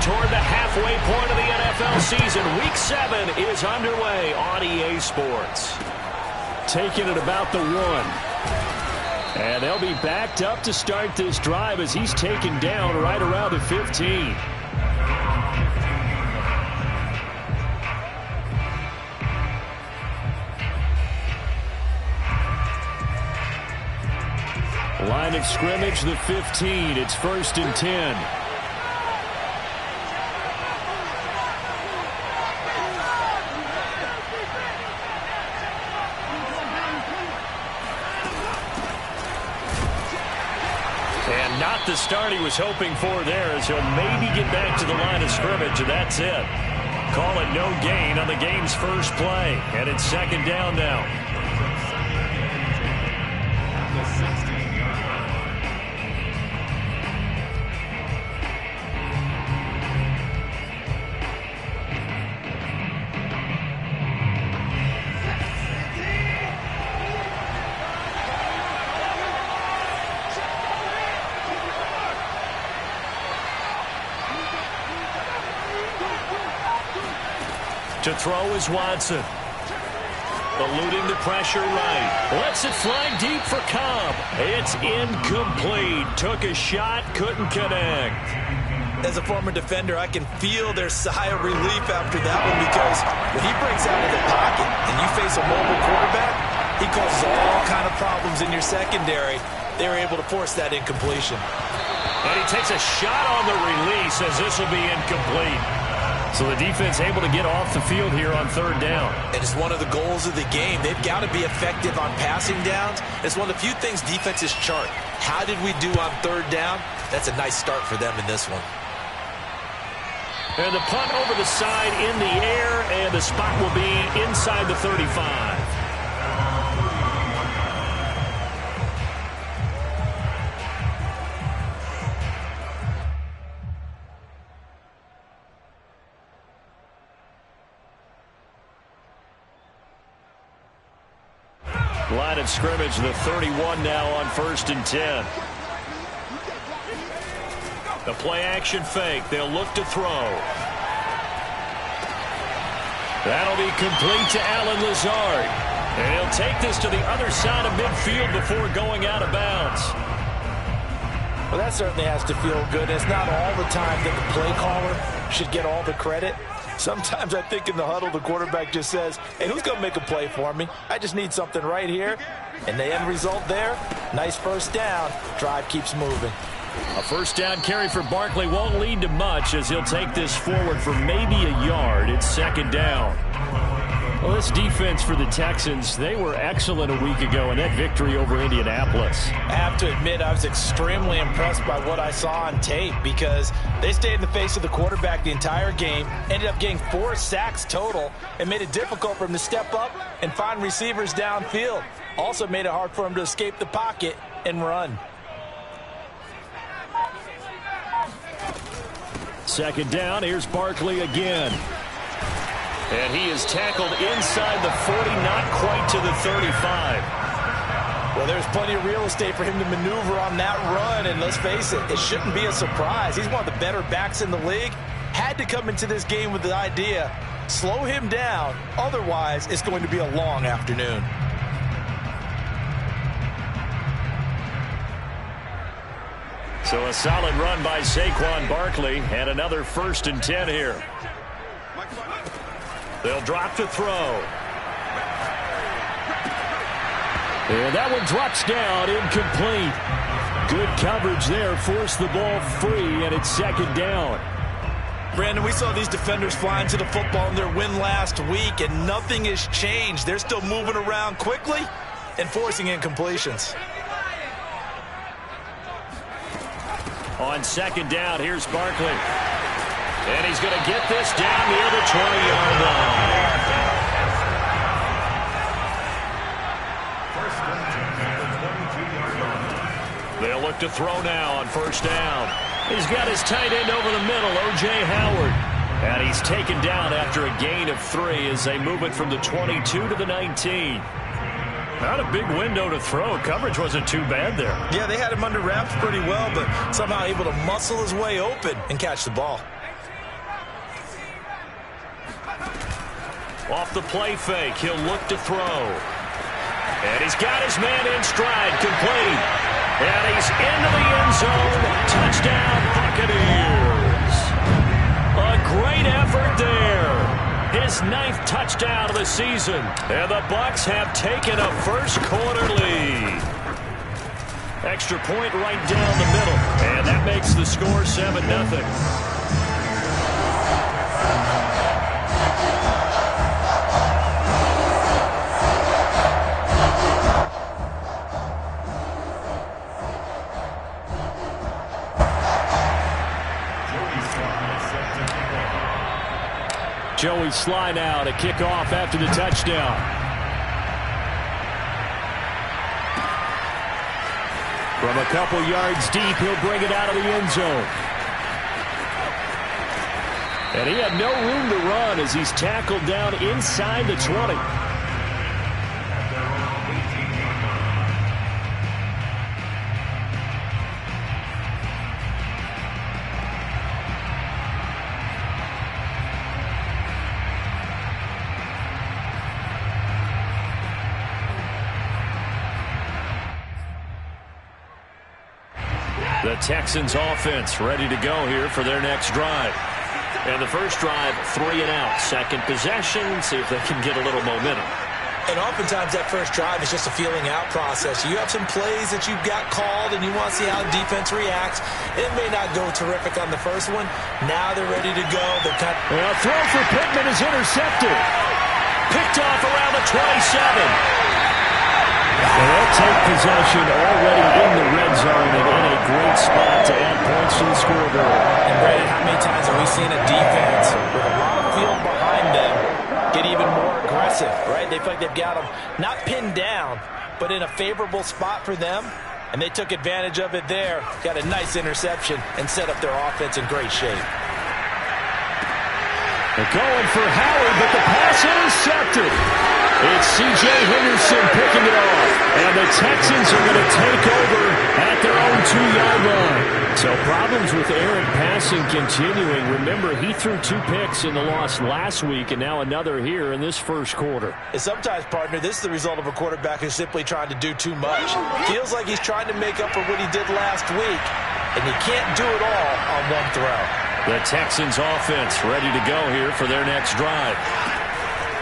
toward the halfway point of the NFL season. Week 7 is underway on EA Sports. Taking it about the 1. And they'll be backed up to start this drive as he's taken down right around the 15. Line of scrimmage, the 15. It's 1st and 10. And not the start he was hoping for there, as he'll maybe get back to the line of scrimmage, and that's it. Call it no gain on the game's first play. And it's 2nd down now. To throw is Watson. Eluding the pressure right. Lets it fly deep for Cobb. It's incomplete. Took a shot, couldn't connect. As a former defender, I can feel their sigh of relief after that one, because when he breaks out of the pocket and you face a mobile quarterback, he causes all kind of problems in your secondary. They were able to force that incompletion. And he takes a shot on the release, as this will be incomplete. So the defense able to get off the field here on 3rd down. And it's one of the goals of the game. They've got to be effective on passing downs. It's one of the few things defenses chart. How did we do on 3rd down? That's a nice start for them in this one. And the punt over the side in the air, and the spot will be inside the 35. Line of scrimmage, the 31 now on 1st and 10. The play action fake. They'll look to throw. That'll be complete to Allen Lazard. And he'll take this to the other side of midfield before going out of bounds. Well, that certainly has to feel good. It's not all the time that the play caller should get all the credit. Sometimes I think in the huddle, the quarterback just says, hey, who's going to make a play for me? I just need something right here. And the end result there, nice 1st down. Drive keeps moving. A 1st down carry for Barkley won't lead to much, as he'll take this forward for maybe a yard. It's 2nd down. Well, this defense for the Texans, they were excellent a week ago in that victory over Indianapolis. I have to admit, I was extremely impressed by what I saw on tape, because they stayed in the face of the quarterback the entire game, ended up getting 4 sacks total, and made it difficult for him to step up and find receivers downfield. Also made it hard for him to escape the pocket and run. 2nd down, here's Barkley again. And he is tackled inside the 40, not quite to the 35. Well, there's plenty of real estate for him to maneuver on that run, and let's face it, it shouldn't be a surprise. He's one of the better backs in the league. Had to come into this game with the idea, slow him down, otherwise it's going to be a long afternoon. So a solid run by Saquon Barkley, and another 1st and 10 here. They'll drop to throw. And that one drops down, incomplete. Good coverage there, forced the ball free, and it's 2nd down. Brandon, we saw these defenders flying to the football in their win last week, and nothing has changed. They're still moving around quickly and forcing incompletions. On 2nd down, here's Barkley. And he's going to get this down near the 20-yard line. They'll look to throw now on 1st down. He's got his tight end over the middle, O.J. Howard. And he's taken down after a gain of 3 as they move it from the 22 to the 19. Not a big window to throw. Coverage wasn't too bad there. Yeah, they had him under wraps pretty well, but somehow able to muscle his way open and catch the ball. Off the play fake, he'll look to throw. And he's got his man in stride, complete. And he's into the end zone. Touchdown, Buccaneers. A great effort there. His 9th touchdown of the season. And the Bucs have taken a first-quarter lead. Extra point right down the middle. And that makes the score 7-0. Joey Sly now to kick off after the touchdown. From a couple yards deep, he'll bring it out of the end zone. And he had no room to run as he's tackled down inside the 20. The Texans offense ready to go here for their next drive. And the first drive, 3 and out. Second possession, see if they can get a little momentum. And oftentimes that first drive is just a feeling out process. You have some plays that you've got called and you want to see how the defense reacts. It may not go terrific on the first one. Now they're ready to go. Well, throw for Pittman is intercepted. Picked off around the 27. And they'll take possession already in the red zone and in a great spot to add points to the scoreboard. And Brady, how many times have we seen a defense with a lot of field behind them get even more aggressive, right? They feel like they've got them not pinned down, but in a favorable spot for them. And they took advantage of it there. Got a nice interception and set up their offense in great shape. They're going for Howard, but the pass intercepted. It's C.J. Henderson picking it off. And the Texans are going to take over at their own 2-yard line. So problems with Aaron passing continuing. Remember, he threw 2 picks in the loss last week and now another here in this first quarter. And sometimes, partner, this is the result of a quarterback who's simply trying to do too much. Feels like he's trying to make up for what he did last week. And he can't do it all on one throw. The Texans offense ready to go here for their next drive.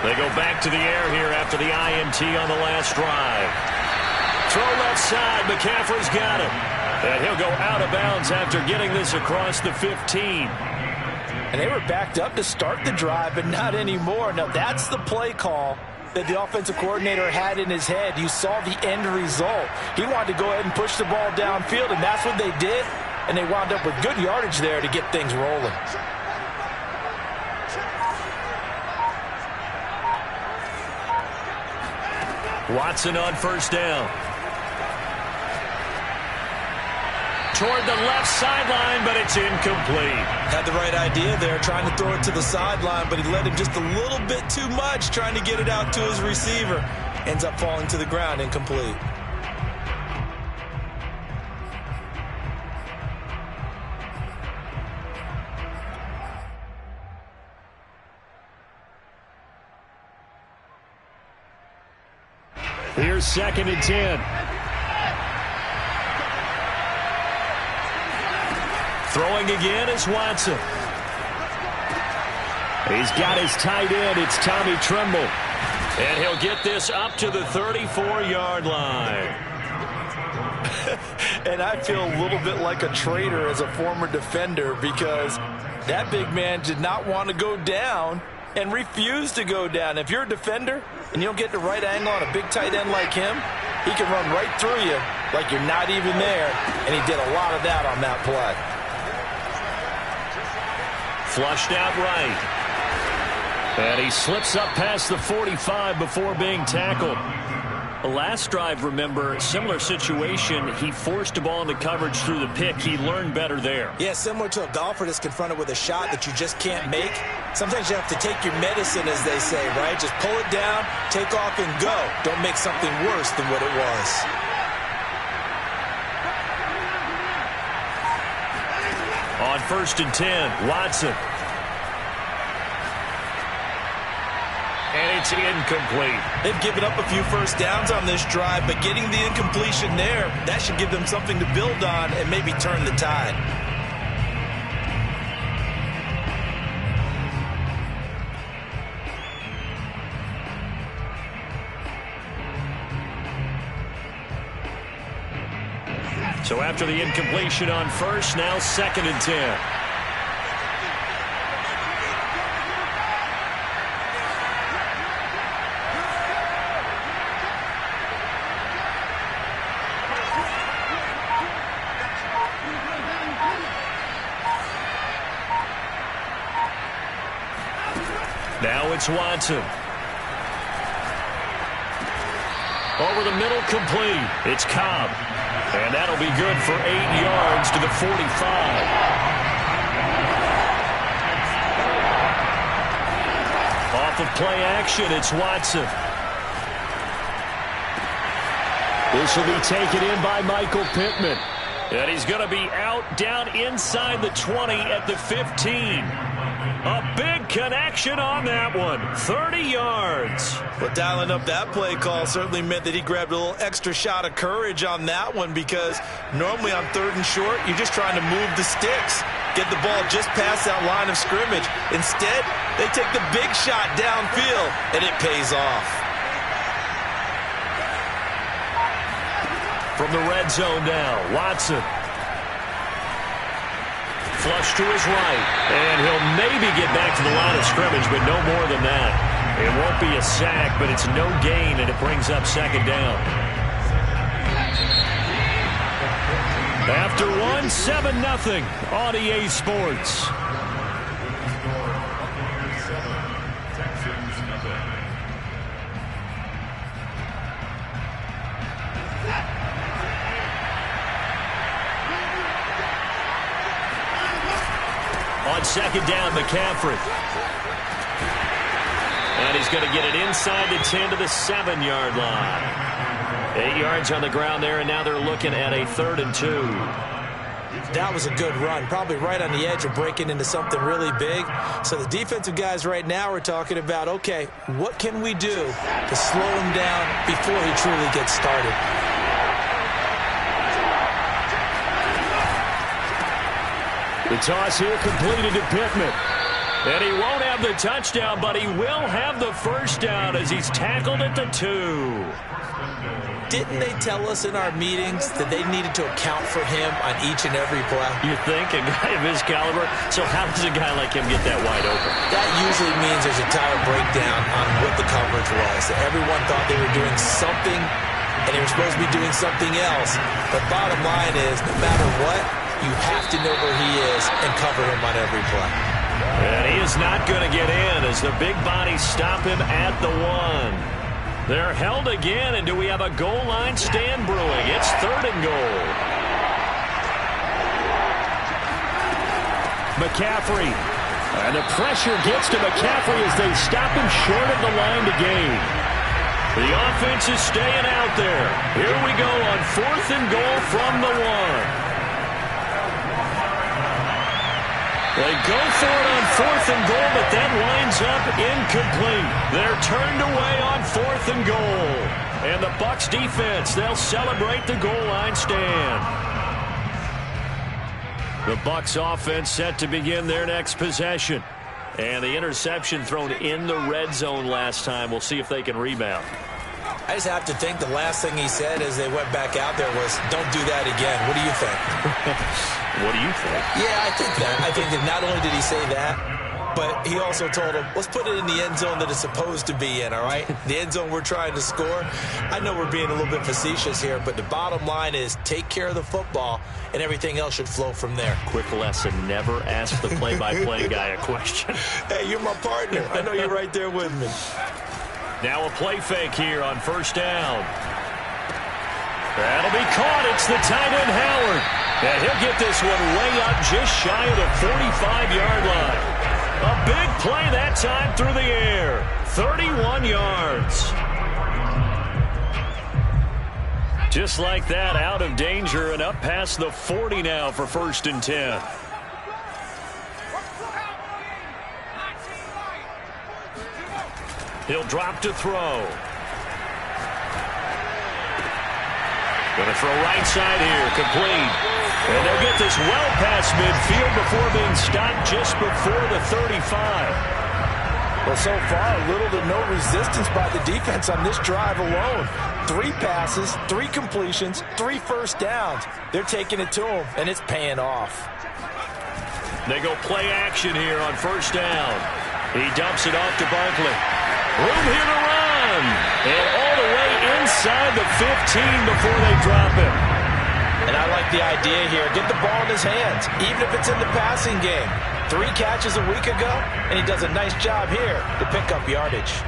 They go back to the air here after the INT on the last drive. Throw left side. McCaffrey's got him. And he'll go out of bounds after getting this across the 15. And they were backed up to start the drive, but not anymore. Now, that's the play call that the offensive coordinator had in his head. You saw the end result. He wanted to go ahead and push the ball downfield, and that's what they did. And they wound up with good yardage there to get things rolling. Watson on first down. Toward the left sideline, but it's incomplete. Had the right idea there, trying to throw it to the sideline, but he led him just a little bit too much, trying to get it out to his receiver. Ends up falling to the ground, incomplete. Here's 2nd and 10. Throwing again is Watson. He's got his tight end. It's Tommy Tremble. And he'll get this up to the 34-yard line. And I feel a little bit like a traitor as a former defender because that big man did not want to go down and refused to go down. If you're a defender and you don't get the right angle on a big tight end like him, he can run right through you like you're not even there, and he did a lot of that on that play. Flushed out right. And he slips up past the 45 before being tackled. The last drive, remember, similar situation. He forced the ball into coverage through the pick. He learned better there. Yeah, similar to a golfer that's confronted with a shot that you just can't make. Sometimes you have to take your medicine, as they say, right? Just pull it down, take off, and go. Don't make something worse than what it was. On 1st and 10, Watson. And it's incomplete. They've given up a few first downs on this drive, but getting the incompletion there, that should give them something to build on and maybe turn the tide. So after the incompletion on first, now 2nd and 10. Now it's Watson. Over the middle, complete. It's Cobb. And that'll be good for 8 yards to the 45. Off of play action, it's Watson. This will be taken in by Michael Pittman. And he's going to be out down inside the 20 at the 15. A big connection on that one. 30 yards. Well, dialing up that play call certainly meant that he grabbed a little extra shot of courage on that one, because normally on 3rd and short, you're just trying to move the sticks, get the ball just past that line of scrimmage. Instead, they take the big shot downfield, and it pays off. From the red zone now, Watson. Flush to his right, and he'll maybe get back to the line of scrimmage, but no more than that. It won't be a sack, but it's no gain, and it brings up 2nd down. After one, 7-0 on EA Sports. On 2nd down, McCaffrey. And he's going to get it inside the 10 to the 7-yard line. 8 yards on the ground there, and now they're looking at a 3rd and 2. That was a good run, probably right on the edge of breaking into something really big. So the defensive guys right now are talking about, okay, what can we do to slow him down before he truly gets started? The toss here completed to Pittman. And he won't have the touchdown, but he will have the first down as he's tackled at the 2. Didn't they tell us in our meetings that they needed to account for him on each and every play? You think? A guy of his caliber? So how does a guy like him get that wide open? That usually means there's a tire breakdown on what the coverage was. Everyone thought they were doing something, and they were supposed to be doing something else. But bottom line is, no matter what, you have to know where he is and cover him on every play. And he is not going to get in as the big bodies stop him at the 1. They're held again, and do we have a goal line stand brewing? It's 3rd and goal. McCaffrey. And the pressure gets to McCaffrey as they stop him short of the line to gain. The offense is staying out there. Here we go on 4th and goal from the 1. They go for it on 4th and goal, but that winds up incomplete. They're turned away on 4th and goal. And the Bucs defense, they'll celebrate the goal line stand. The Bucs offense set to begin their next possession. And the interception thrown in the red zone last time. We'll see if they can rebound. I just have to think the last thing he said as they went back out there was, don't do that again. What do you think? What do you think? Yeah, I think that. I think that not only did he say that, but he also told him, let's put it in the end zone that it's supposed to be in, all right? The end zone we're trying to score. I know we're being a little bit facetious here, but the bottom line is take care of the football, and everything else should flow from there. Quick lesson, never ask the play-by-play guy a question. Hey, you're my partner. I know you're right there with me. Now a play fake here on 1st down. That'll be caught. It's the tight end, Howard. And he'll get this one way up just shy of the 45-yard line. A big play that time through the air. 31 yards. Just like that, out of danger and up past the 40 now for 1st and 10. He'll drop to throw. Going to throw right side here, complete. And they'll get this well past midfield before being stopped just before the 35. Well, so far, little to no resistance by the defense on this drive alone. 3 passes, 3 completions, 3 first downs. They're taking it to him, and it's paying off. They go play action here on first down. He dumps it off to Barkley. Room here to run. And all the way inside the 15 before they drop it. And I like the idea here. Get the ball in his hands, even if it's in the passing game. 3 catches a week ago, and he does a nice job here to pick up yardage.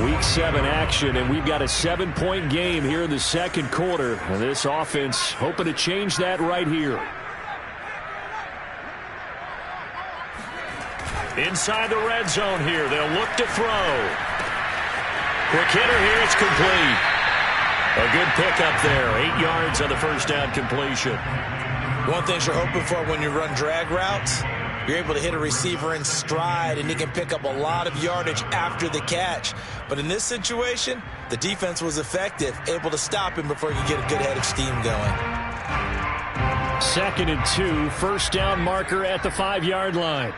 Week 7 action, and we've got a 7-point game here in the second quarter. And this offense hoping to change that right here. Inside the red zone here, they'll look to throw. Quick hitter here, it's complete. A good pickup there, 8 yards on the first down completion. One thing you're hoping for when you run drag routes, you're able to hit a receiver in stride, and he can pick up a lot of yardage after the catch. But in this situation, the defense was effective, able to stop him before he could get a good head of steam going. 2nd and 2, first down marker at the 5-yard line.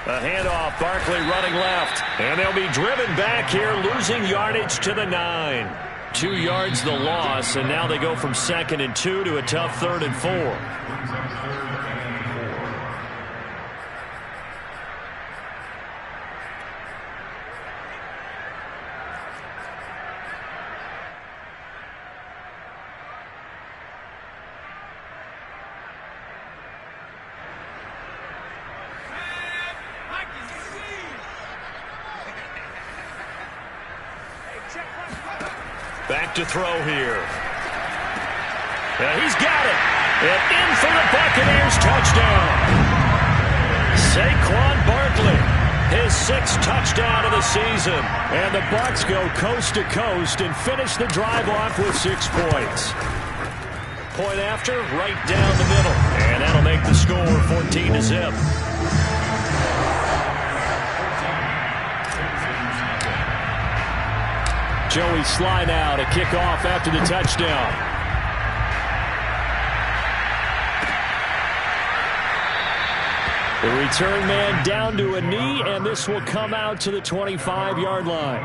A handoff, Barkley running left. And they'll be driven back here, losing yardage to the 9. 2 yards the loss, and now they go from 2nd and 2 to a tough 3rd and 4. Back to throw here. He's got it. And in for the Buccaneers touchdown. Saquon Barkley, his 6th touchdown of the season. And the Bucs go coast to coast and finish the drive off with 6 points. Point after, right down the middle. And that'll make the score 14-0. Joey Sly now to kick off after the touchdown. The return man down to a knee, and this will come out to the 25-yard line.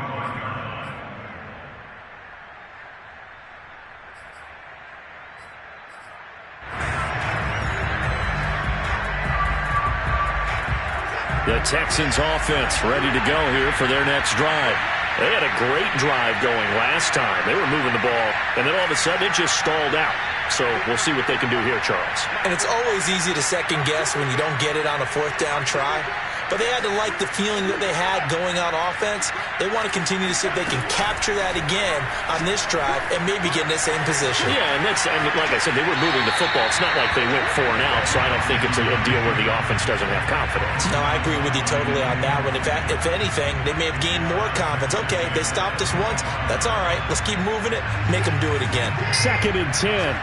The Texans offense ready to go here for their next drive. They had a great drive going last time. They were moving the ball, and then all of a sudden it just stalled out. So we'll see what they can do here, Charles. And it's always easy to second guess when you don't get it on a 4th down try. But they had to like the feeling that they had going on offense. They want to continue to see if they can capture that again on this drive and maybe get in the same position. Yeah, and like I said, they were moving the football. It's not like they went 4 and out, so I don't think it's a deal where the offense doesn't have confidence. No, I agree with you totally on that one. If anything, they may have gained more confidence. Okay, they stopped us once. That's all right. Let's keep moving it. Make them do it again. 2nd and 10.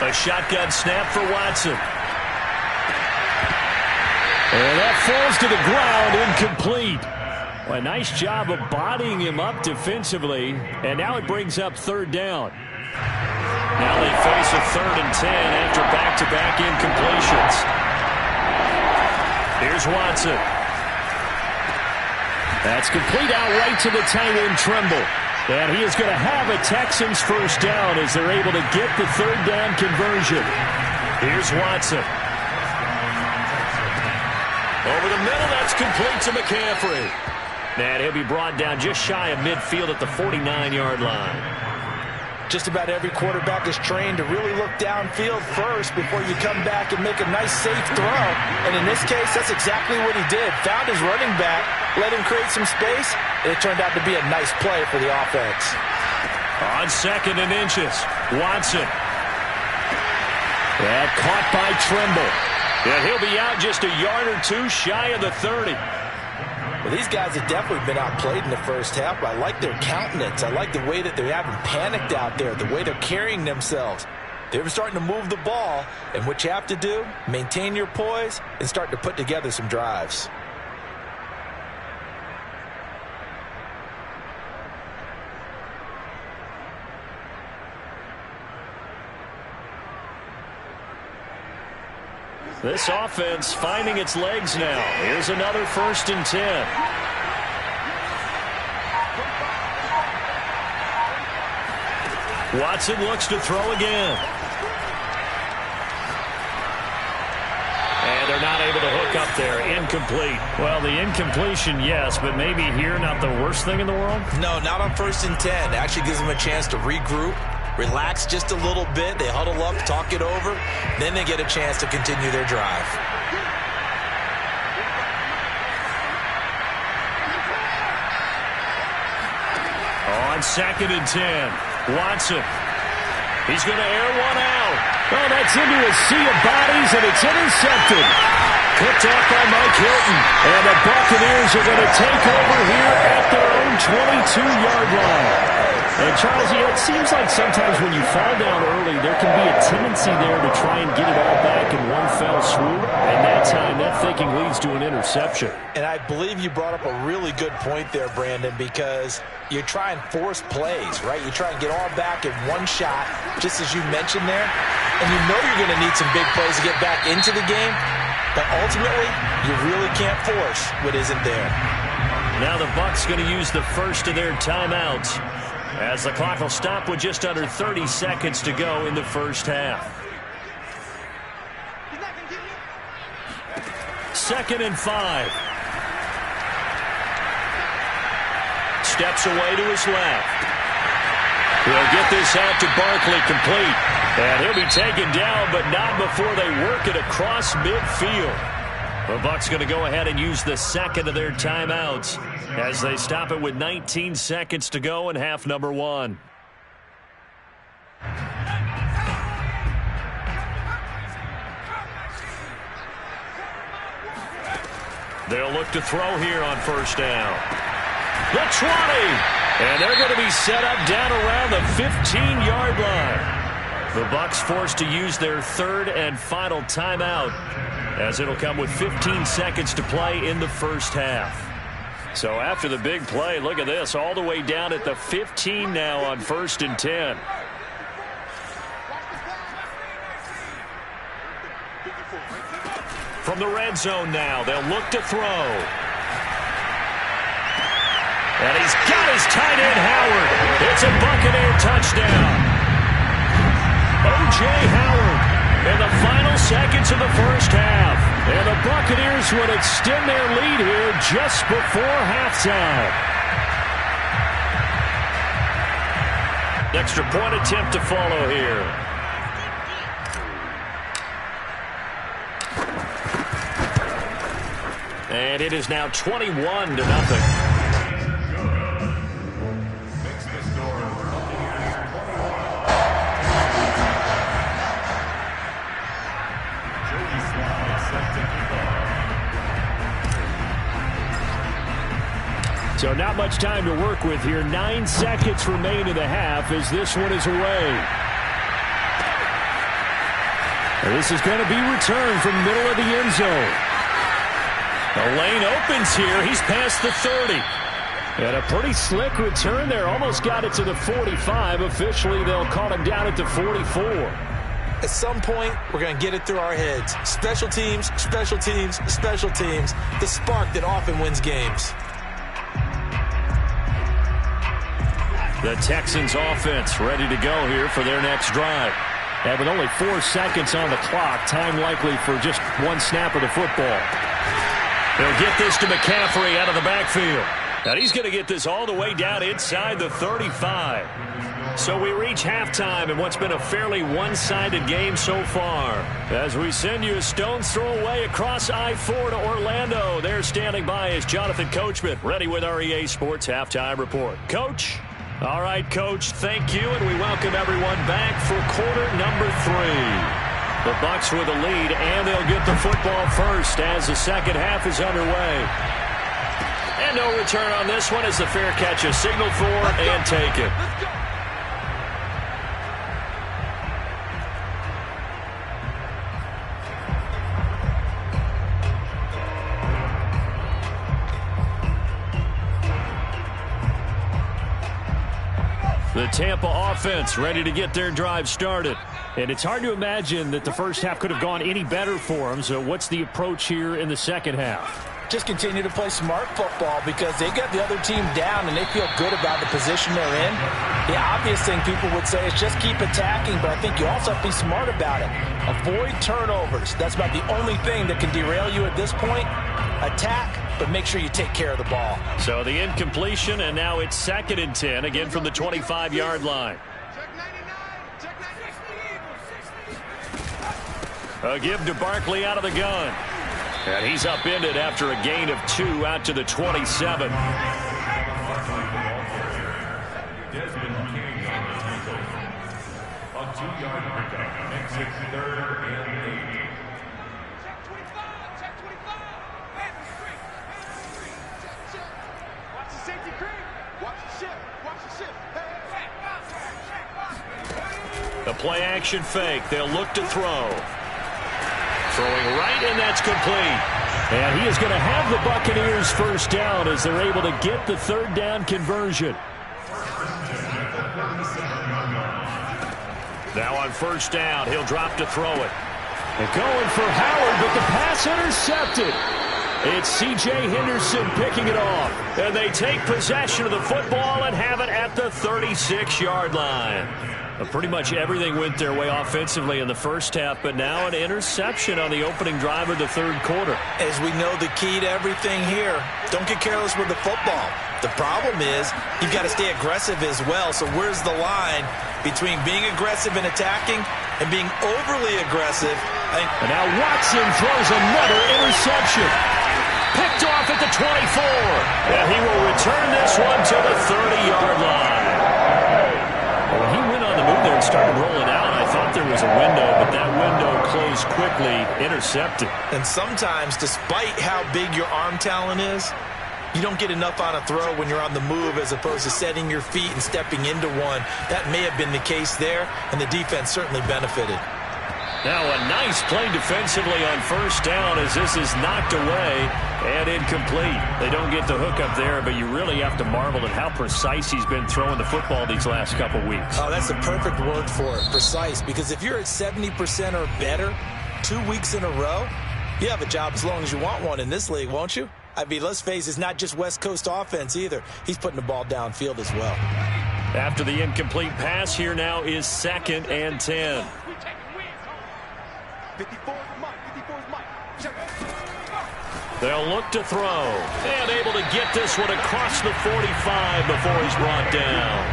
A shotgun snap for Watson. And that falls to the ground, incomplete. Well, a nice job of bodying him up defensively. And now it brings up 3rd down. Now they face a 3rd and 10 after back-to-back incompletions. Here's Watson. That's complete out right to the tight end, Trimble. And he is going to have a Texans first down as they're able to get the 3rd down conversion. Here's Watson. Over the middle, that's complete to McCaffrey. And he'll be brought down just shy of midfield at the 49-yard line. Just about every quarterback is trained to really look downfield first before you come back and make a nice, safe throw. And in this case, that's exactly what he did. Found his running back, let him create some space, and it turned out to be a nice play for the offense. On 2nd and inches, Watson. That caught by Trimble. And he'll be out just a yard or 2 shy of the 30. Well, these guys have definitely been outplayed in the first half, but I like their countenance. I like the way that they haven't panicked out there, the way they're carrying themselves. They're starting to move the ball, and what you have to do, maintain your poise and start to put together some drives. This offense finding its legs now. Here's another 1st and 10. Watson looks to throw again. And they're not able to hook up there. Incomplete. Well, the incompletion, yes, but maybe here not the worst thing in the world? No, not on 1st and 10. It actually gives them a chance to regroup, relax just a little bit. They huddle up, talk it over. Then they get a chance to continue their drive. On 2nd and 10, Watson. He's going to air one out. Oh, that's into a sea of bodies, and it's intercepted. Picked off by Mike Hilton. And the Buccaneers are going to take over here at their own 22-yard line. And, Charles, it seems like sometimes when you fall down early, there can be a tendency there to try and get it all back in one fell swoop. And that time, that thinking leads to an interception. And I believe you brought up a really good point there, Brandon, because you try and force plays, right? You try and get all back in one shot, just as you mentioned there. And you know you're going to need some big plays to get back into the game. But ultimately, you really can't force what isn't there. Now the Bucs going to use the first of their timeouts, as the clock will stop with just under 30 seconds to go in the first half. 2nd and 5. Steps away to his left. He'll get this out to Barkley, complete. And he'll be taken down, but not before they work it across midfield. The Bucs going to go ahead and use the second of their timeouts as they stop it with 19 seconds to go in half number 1. They'll look to throw here on 1st down. The 20! And they're going to be set up down around the 15-yard line. The Bucs forced to use their 3rd and final timeout, as it'll come with 15 seconds to play in the first half. So after the big play, look at this, all the way down at the 15 now on 1st and 10. From the red zone now, they'll look to throw. And he's got his tight end, Howard. It's a Buccaneer touchdown. O.J. Howard in the final seconds of the first half. And the Buccaneers would extend their lead here just before halftime. Extra point attempt to follow here. And it is now 21-0. So not much time to work with here. 9 seconds remain in the half as this one is away. And this is going to be returned from the middle of the end zone. The lane opens here. He's past the 30. And a pretty slick return there. Almost got it to the 45. Officially, they'll call him down at the 44. At some point, we're going to get it through our heads. Special teams, special teams, special teams. The spark that often wins games. The Texans offense ready to go here for their next drive. And with only 4 seconds on the clock, time likely for just one snap of the football. They'll get this to McCaffrey out of the backfield. And he's going to get this all the way down inside the 35. So we reach halftime in what's been a fairly one-sided game so far. As we send you a stone's throw away across I-4 to Orlando. There standing by is Jonathan Coachman, ready with our EA Sports Halftime Report. Coach? All right, Coach, thank you, and we welcome everyone back for quarter number 3. The Bucs with a lead, and they'll get the football first as the second half is underway. And no return on this one as the fair catch is signaled for and taken. The Tampa offense ready to get their drive started. And it's hard to imagine that the first half could have gone any better for them. So what's the approach here in the second half? Just continue to play smart football because they got the other team down and they feel good about the position they're in. The obvious thing people would say is just keep attacking, but I think you also have to be smart about it. Avoid turnovers. That's about the only thing that can derail you at this point. Attack, but make sure you take care of the ball. So the incompletion, and now it's 2nd and 10, again from the 25-yard line. A give to Barkley out of the gun. And he's upended after a gain of 2 out to the 27. The play action fake. They'll look to throw. Throwing right, and that's complete. And he is going to have the Buccaneers first down as they're able to get the 3rd down conversion. Now on 1st down, he'll drop to throw it. And going for Howard, but the pass intercepted. It's C.J. Henderson picking it off. And they take possession of the football and have it at the 36-yard line. Pretty much everything went their way offensively in the first half, but now an interception on the opening drive of the 3rd quarter. As we know, the key to everything here, don't get careless with the football. The problem is you've got to stay aggressive as well. So where's the line between being aggressive and attacking and being overly aggressive? And now Watson throws another interception. Picked off at the 24. And he will return this one to the 30-yard line. Well, he went on the move there and started rolling out. I thought there was a window, but that window closed quickly, intercepted. And sometimes, despite how big your arm talent is, you don't get enough on a throw when you're on the move as opposed to setting your feet and stepping into one. That may have been the case there, and the defense certainly benefited. Now a nice play defensively on 1st down as this is knocked away and incomplete. They don't get the hook up there, but you really have to marvel at how precise he's been throwing the football these last couple weeks. Oh, that's the perfect word for it, precise, because if you're at 70% or better 2 weeks in a row, you have a job as long as you want one in this league, won't you? I mean, let's face it, it's not just West Coast offense either. He's putting the ball downfield as well. After the incomplete pass, here now is 2nd and 10. 54 is Mike. 54 is Mike. They'll look to throw. And able to get this one across the 45 before he's brought down.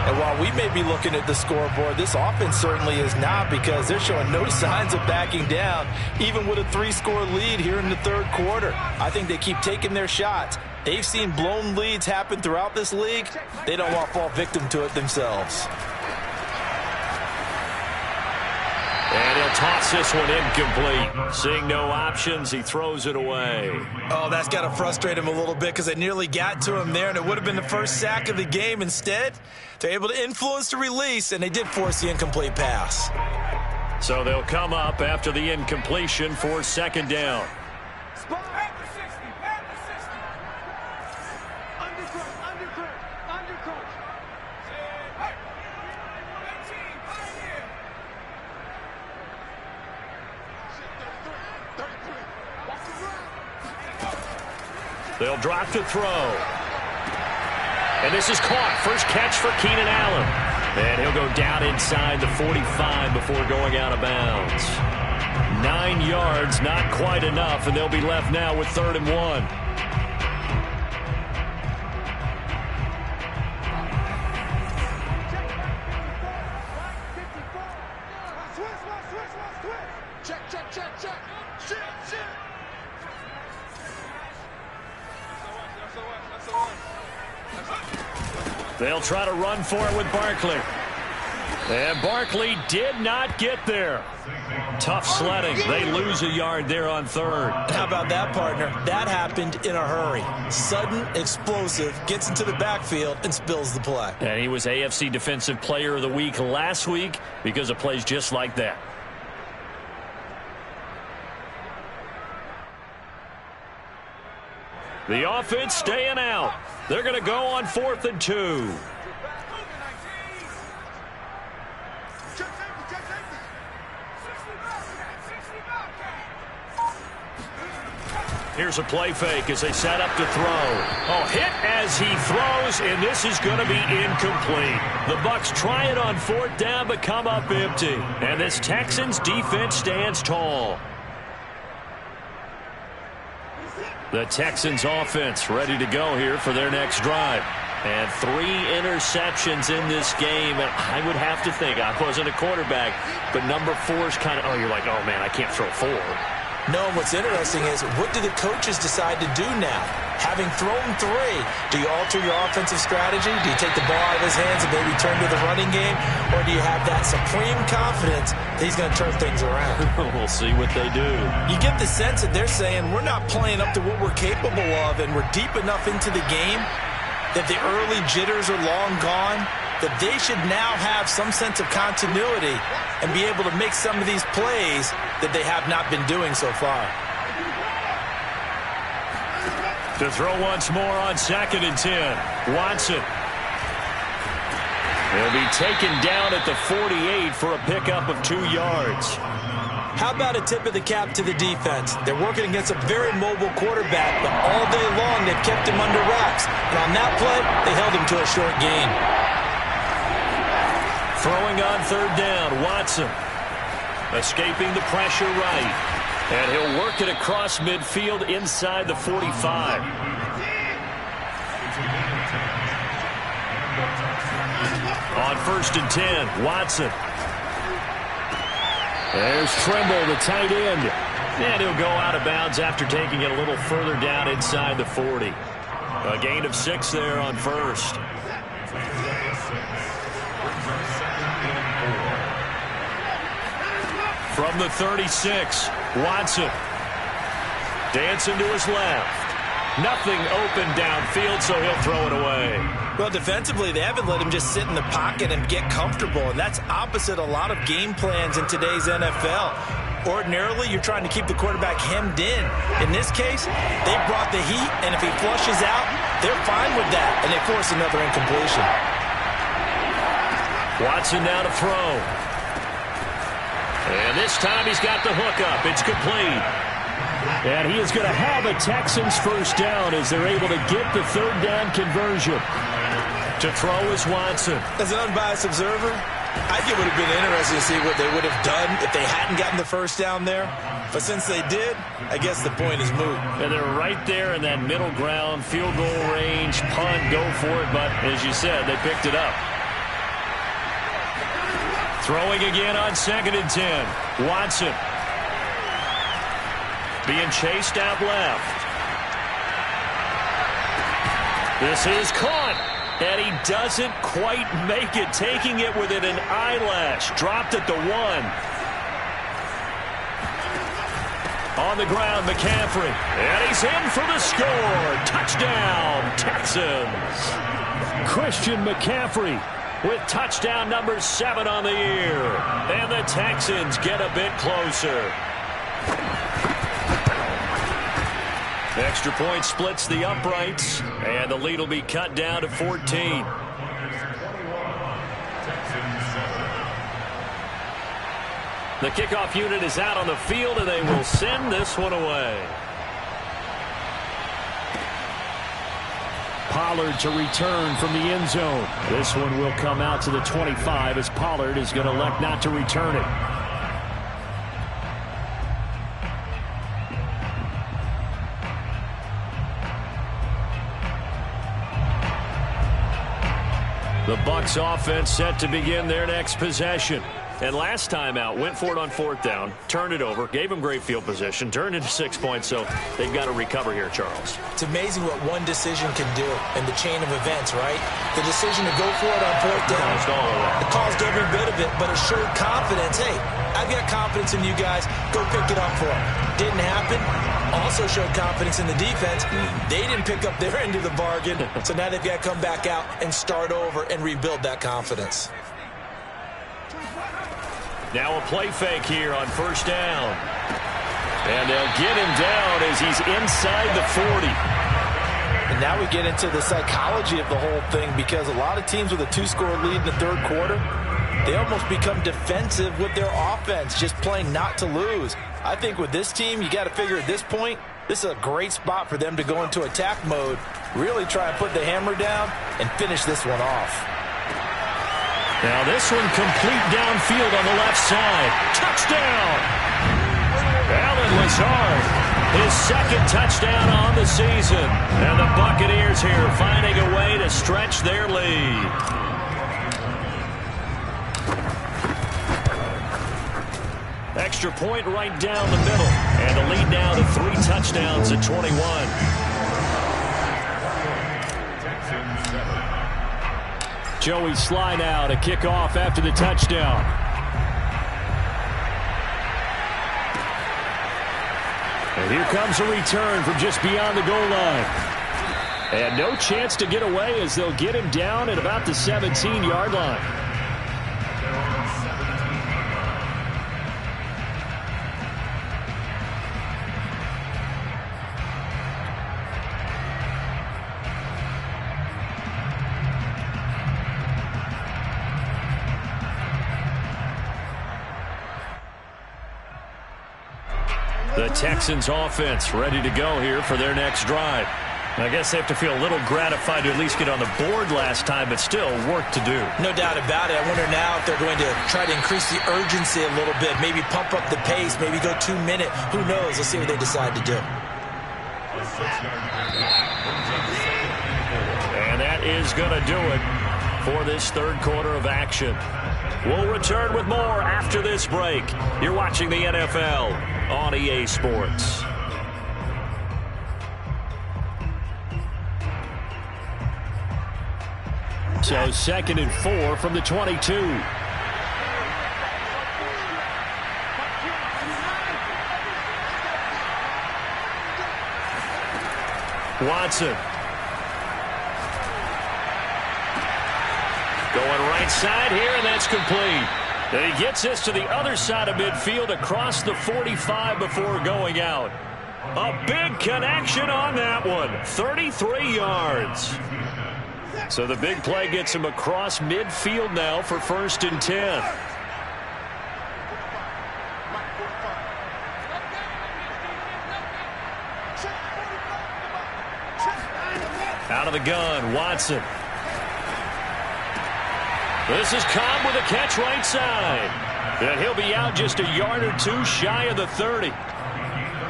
And while we may be looking at the scoreboard, this offense certainly is not, because they're showing no signs of backing down, even with a 3-score lead here in the 3rd quarter. I think they keep taking their shots. They've seen blown leads happen throughout this league. They don't want to fall victim to it themselves. And he'll toss this one incomplete. Seeing no options, he throws it away. Oh, that's got to frustrate him a little bit because they nearly got to him there, and it would have been the first sack of the game. Instead, they're able to influence the release, and they did force the incomplete pass. So they'll come up after the incompletion for 2nd down. They'll drop to throw. And this is caught. First catch for Keenan Allen. And he'll go down inside the 45 before going out of bounds. 9 yards, not quite enough, and they'll be left now with 3rd and 1. They'll try to run for it with Barkley. And Barkley did not get there. Tough sledding. They lose a yard there on third. How about that, partner? That happened in a hurry. Sudden, explosive, gets into the backfield and spills the play. And he was AFC Defensive Player of the Week last week because of plays just like that. The offense staying out. They're going to go on 4th and 2. Here's a play fake as they set up to throw. Oh, hit as he throws, and this is going to be incomplete. The Bucs try it on 4th down, but come up empty. And this Texans defense stands tall. The Texans offense ready to go here for their next drive. And 3 interceptions in this game. And I would have to think, I wasn't a quarterback, but number 4 is kind of, oh, you're like, oh, man, I can't throw 4. No, and what's interesting is, what do the coaches decide to do now? Having thrown 3, do you alter your offensive strategy? Do you take the ball out of his hands and maybe turn to the running game? Or do you have that supreme confidence that he's going to turn things around? We'll see what they do. You get the sense that they're saying, we're not playing up to what we're capable of, and we're deep enough into the game that the early jitters are long gone, that they should now have some sense of continuity and be able to make some of these plays that they have not been doing so far. To throw once more on 2nd and 10. Watson. He'll be taken down at the 48 for a pickup of 2 yards. How about a tip of the cap to the defense? They're working against a very mobile quarterback, but all day long they've kept him under wraps. And on that play, they held him to a short gain. Throwing on 3rd down, Watson. Escaping the pressure right. And he'll work it across midfield inside the 45. On 1st and 10, Watson. There's Trimble, the tight end. And he'll go out of bounds after taking it a little further down inside the 40. A gain of 6 there on 1st. From the 36, Watson. Dancing to his left. Nothing open downfield, so he'll throw it away. Well, defensively, they haven't let him just sit in the pocket and get comfortable, and that's opposite a lot of game plans in today's NFL. Ordinarily, you're trying to keep the quarterback hemmed in. In this case, they brought the heat, and if he flushes out, they're fine with that, and they force another incompletion. Watson now to throw. And this time he's got the hook up. It's complete. And he is going to have a Texans first down as they're able to get the 3rd down conversion. To throw is Watson. As an unbiased observer, I think it would have been interesting to see what they would have done if they hadn't gotten the first down there. But since they did, I guess the point is moot. And they're right there in that middle ground, field goal range, punt, go for it. But as you said, they picked it up. Throwing again on 2nd and 10. Watson. Being chased out left. This is caught. And he doesn't quite make it. Taking it within an eyelash. Dropped at the 1. On the ground, McCaffrey. And he's in for the score. Touchdown, Texans. Christian McCaffrey with touchdown number 7 on the year. And the Texans get a bit closer. Extra point splits the uprights, and the lead will be cut down to 14. The kickoff unit is out on the field, and they will send this one away. Pollard to return from the end zone. This one will come out to the 25 as Pollard is going to elect not to return it. The Bucs offense set to begin their next possession. And last time out, went for it on 4th down, turned it over, gave him great field position, turned into 6 points, so they've got to recover here, Charles. It's amazing what one decision can do in the chain of events, right? The decision to go for it on 4th down, it caused every bit of it, but it showed confidence. Hey, I've got confidence in you guys. Go pick it up for them. Didn't happen. Also showed confidence in the defense. They didn't pick up their end of the bargain, so now they've got to come back out and start over and rebuild that confidence. Now a play fake here on 1st down. And they'll get him down as he's inside the 40. And now we get into the psychology of the whole thing, because a lot of teams with a 2-score lead in the 3rd quarter, they almost become defensive with their offense, just playing not to lose. I think with this team, you got to figure at this point, this is a great spot for them to go into attack mode, really try and put the hammer down and finish this one off. Now this one complete downfield on the left side. Touchdown! Allen Lazard, his 2nd touchdown on the season. And the Buccaneers here finding a way to stretch their lead. Extra point right down the middle. And the lead now to 3 touchdowns at 21. Joey Sly now to kick off after the touchdown. And here comes a return from just beyond the goal line. And no chance to get away as they'll get him down at about the 17-yard line. The Texans offense ready to go here for their next drive. I guess they have to feel a little gratified to at least get on the board last time, but still work to do. No doubt about it. I wonder now if they're going to try to increase the urgency a little bit, maybe pump up the pace, maybe go 2-minute. Who knows? Let's see what they decide to do. And that is going to do it for this 3rd quarter of action. We'll return with more after this break. You're watching the NFL on EA Sports. So 2nd and 4 from the 22. Watson. Going right side here, and that's complete. And he gets this to the other side of midfield across the 45 before going out. A big connection on that one. 33 yards. So the big play gets him across midfield now for 1st and 10. Out of the gun, Watson. This is Cobb with a catch right side. And he'll be out just a yard or 2 shy of the 30.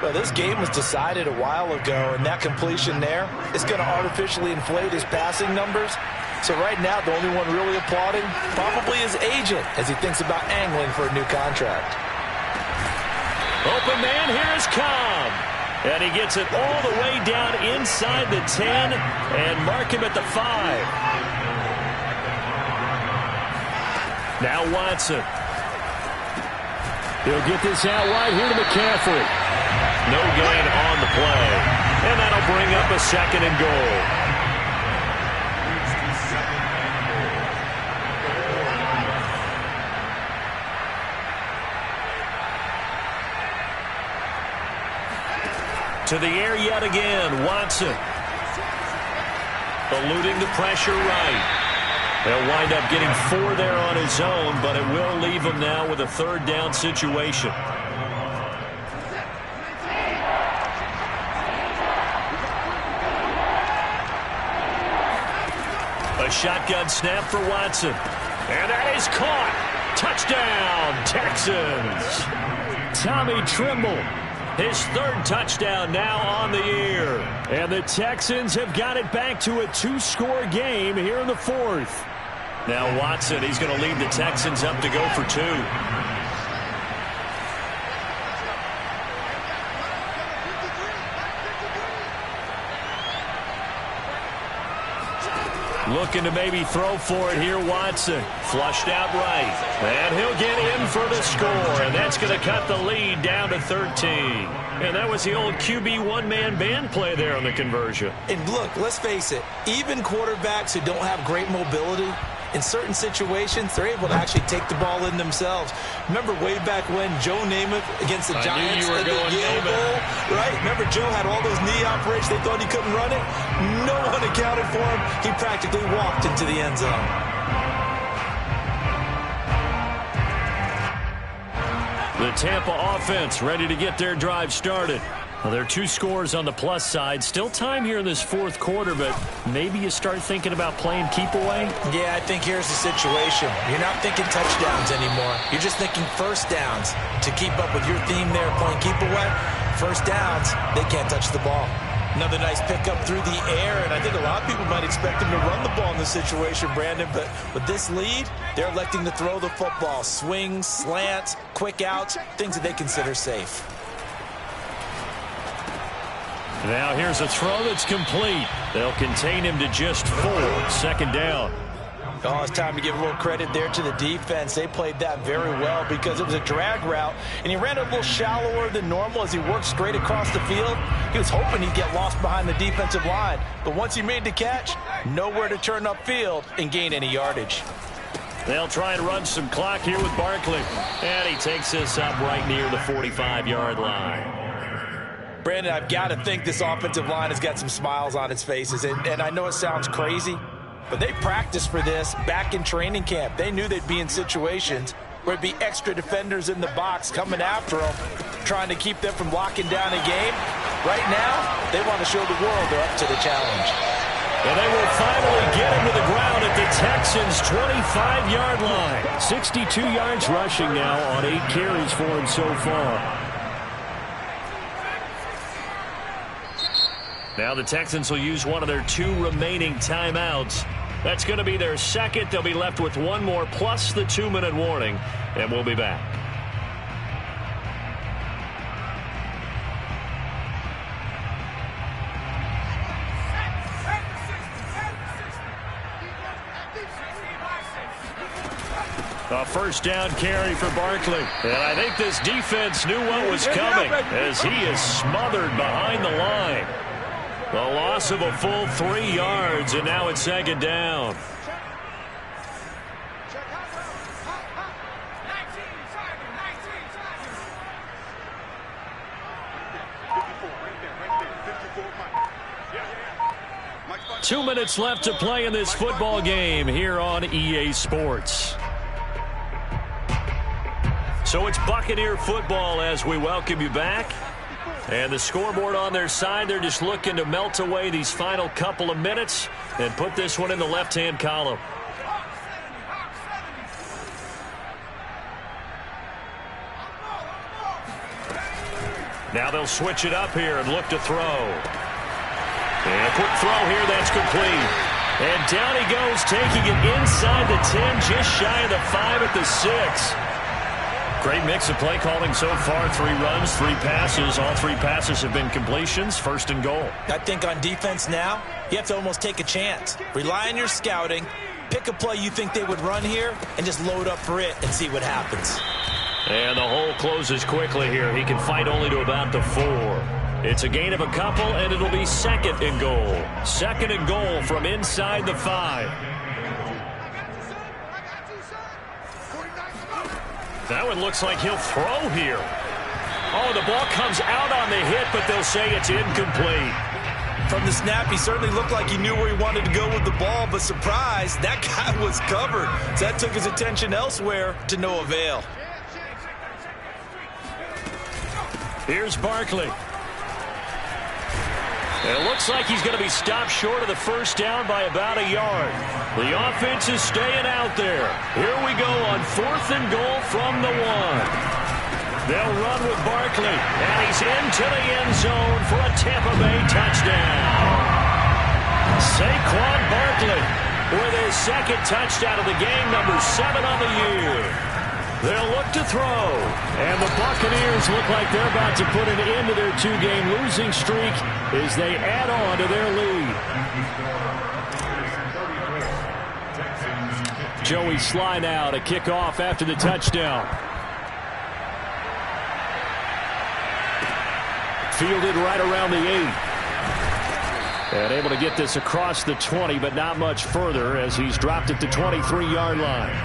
Well, this game was decided a while ago, and that completion there is going to artificially inflate his passing numbers. So right now, the only one really applauding probably his agent as he thinks about angling for a new contract. Open man, here is Cobb. And he gets it all the way down inside the 10 and mark him at the 5. Now Watson. He'll get this out wide here to McCaffrey. No gain on the play. And that'll bring up a 2nd and goal. To the air yet again, Watson. Eluding the pressure right. They'll wind up getting 4 there on his own, but it will leave him now with a 3rd down situation. A shotgun snap for Watson. And that is caught. Touchdown, Texans. Tommy Tremble. His 3rd touchdown now on the year. And the Texans have got it back to a 2-score game here in the 4th. Now Watson, he's going to lead the Texans up to go for 2. Looking to maybe throw for it here, Watson. Flushed out right. And he'll get in for the score. And that's going to cut the lead down to 13. And that was the old QB one-man band play there on the conversion. And look, let's face it, even quarterbacks who don't have great mobility, in certain situations, they're able to actually take the ball in themselves. Remember way back when Joe Namath against the Giants at the Yale Bowl, right? Remember Joe had all those knee operations. They thought he couldn't run it. No one accounted for him. He practically walked into the end zone. The Tampa offense ready to get their drive started. Well, there are 2 scores on the plus side. Still time here in this 4th quarter, but maybe you start thinking about playing keep away? Yeah, I think here's the situation. You're not thinking touchdowns anymore. You're just thinking first downs. To keep up with your theme there, playing keep away, first downs, they can't touch the ball. Another nice pickup through the air, and I think a lot of people might expect him to run the ball in this situation, Brandon, but with this lead, they're electing to throw the football. Swings, slants, quick outs, things that they consider safe. Now here's a throw that's complete. They'll contain him to just 4. 2nd down. Oh, it's time to give a little credit there to the defense. They played that very well because it was a drag route, and he ran a little shallower than normal as he worked straight across the field. He was hoping he'd get lost behind the defensive line, but once he made the catch, nowhere to turn upfield and gain any yardage. They'll try and run some clock here with Barkley, and he takes this up right near the 45-yard line. Brandon, I've got to think this offensive line has got some smiles on its faces, and I know it sounds crazy, but they practiced for this back in training camp. They knew they'd be in situations where it'd be extra defenders in the box coming after them, trying to keep them from locking down a game. Right now, they want to show the world they're up to the challenge. And they will finally get him to the ground at the Texans' 25-yard line. 62 yards rushing now on 8 carries for him so far. Now the Texans will use one of their 2 remaining timeouts. That's going to be their 2nd. They'll be left with 1 more plus the 2-minute warning, and we'll be back. A 1st down carry for Barkley. And I think this defense knew what was coming as he is smothered behind the line. The loss of a full 3 yards, and now it's 2nd down. Two minutes left to play in this football game here on EA Sports. So it's Buccaneer football as we welcome you back. And the scoreboard on their side, they're just looking to melt away these final couple of minutes and put this one in the left-hand column. Now they'll switch it up here and look to throw. And a quick throw here, that's complete. And down he goes, taking it inside the 10, just shy of the 5 at the 6. Great mix of play calling so far. 3 runs, 3 passes. All 3 passes have been completions. 1st and goal. I think on defense now, you have to almost take a chance. Rely on your scouting. Pick a play you think they would run here and just load up for it and see what happens. And the hole closes quickly here. He can fight only to about the 4. It's a gain of a couple, and it'll be 2nd and goal. 2nd and goal from inside the 5. That one looks like he'll throw here. Oh, the ball comes out on the hit, but they'll say it's incomplete. From the snap, he certainly looked like he knew where he wanted to go with the ball, but surprise, that guy was covered. So that took his attention elsewhere to no avail. Here's Barkley. It looks like he's going to be stopped short of the 1st down by about a yard. The offense is staying out there. Here we go on 4th and goal from the 1. They'll run with Barkley, and he's into the end zone for a Tampa Bay touchdown. Saquon Barkley with his second touchdown of the game, number 7 on the year. They'll look to throw. And the Buccaneers look like they're about to put an end to their 2-game losing streak as they add on to their lead. Joey Sly now to kick off after the touchdown. Fielded right around the 8. And able to get this across the 20, but not much further as he's dropped it to 23-yard line.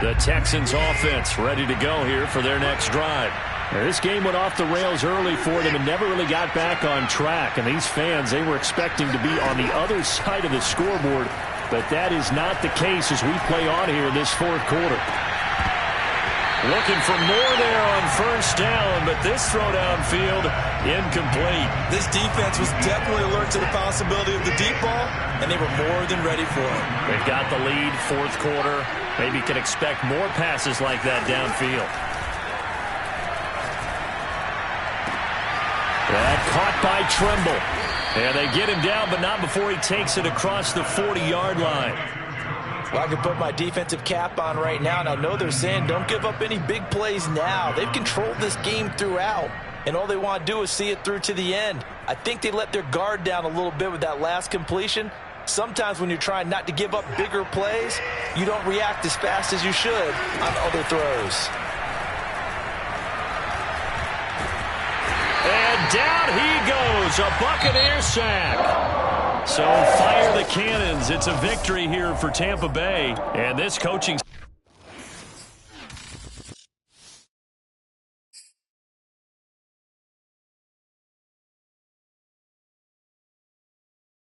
The Texans offense ready to go here for their next drive. Now, this game went off the rails early for them and never really got back on track. And these fans, they were expecting to be on the other side of the scoreboard. But that is not the case as we play on here in this fourth quarter. Looking for more there on first down, but this throw downfield incomplete. This defense was definitely alert to the possibility of the deep ball, and they were more than ready for it. They've got the lead, fourth quarter. Maybe can expect more passes like that downfield. That caught by Trimble. And they get him down, but not before he takes it across the 40-yard line. Well, I can put my defensive cap on right now, and I know they're saying don't give up any big plays now. They've controlled this game throughout, and all they want to do is see it through to the end. I think they let their guard down a little bit with that last completion. Sometimes when you're trying not to give up bigger plays, you don't react as fast as you should on other throws. And down he goes, a Buccaneer sack. So fire the cannons. It's a victory here for Tampa Bay. And this coaching